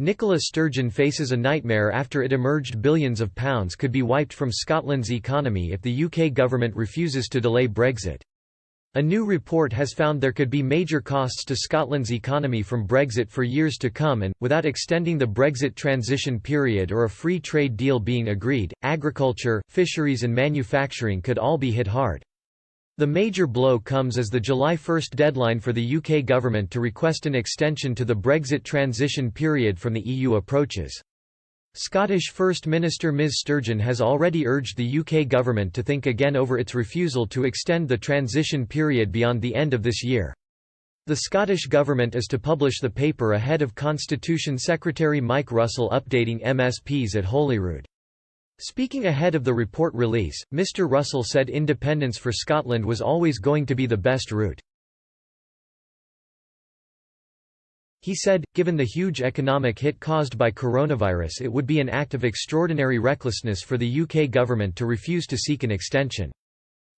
Nicola Sturgeon faces a nightmare after it emerged billions of pounds could be wiped from Scotland's economy if the UK government refuses to delay Brexit. A new report has found there could be major costs to Scotland's economy from Brexit for years to come and, without extending the Brexit transition period or a free trade deal being agreed, agriculture, fisheries and manufacturing could all be hit hard. The major blow comes as the July 1 deadline for the UK government to request an extension to the Brexit transition period from the EU approaches. Scottish First Minister Ms Sturgeon has already urged the UK government to think again over its refusal to extend the transition period beyond the end of this year. The Scottish government is to publish the paper ahead of Constitution Secretary Mike Russell updating MSPs at Holyrood. Speaking ahead of the report release, Mr Russell said independence for Scotland was always going to be the best route. He said, given the huge economic hit caused by coronavirus, it would be an act of extraordinary recklessness for the UK government to refuse to seek an extension.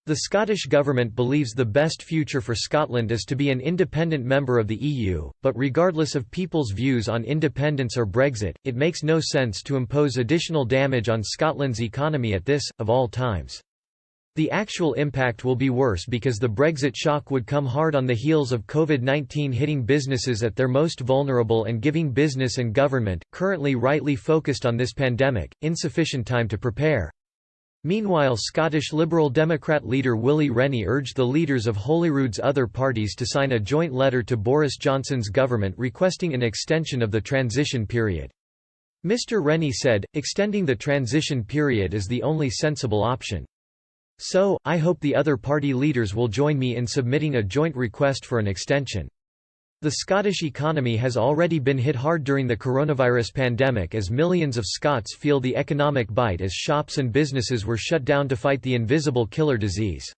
The Scottish Government believes the best future for Scotland is to be an independent member of the EU, but regardless of people's views on independence or Brexit, it makes no sense to impose additional damage on Scotland's economy at this, of all times. The actual impact will be worse because the Brexit shock would come hard on the heels of COVID-19 hitting businesses at their most vulnerable and giving business and government, currently rightly focused on this pandemic, insufficient time to prepare. Meanwhile, Scottish Liberal Democrat leader Willie Rennie urged the leaders of Holyrood's other parties to sign a joint letter to Boris Johnson's government requesting an extension of the transition period. Mr Rennie said, extending the transition period is the only sensible option. So, I hope the other party leaders will join me in submitting a joint request for an extension. The Scottish economy has already been hit hard during the coronavirus pandemic as millions of Scots feel the economic bite as shops and businesses were shut down to fight the invisible killer disease.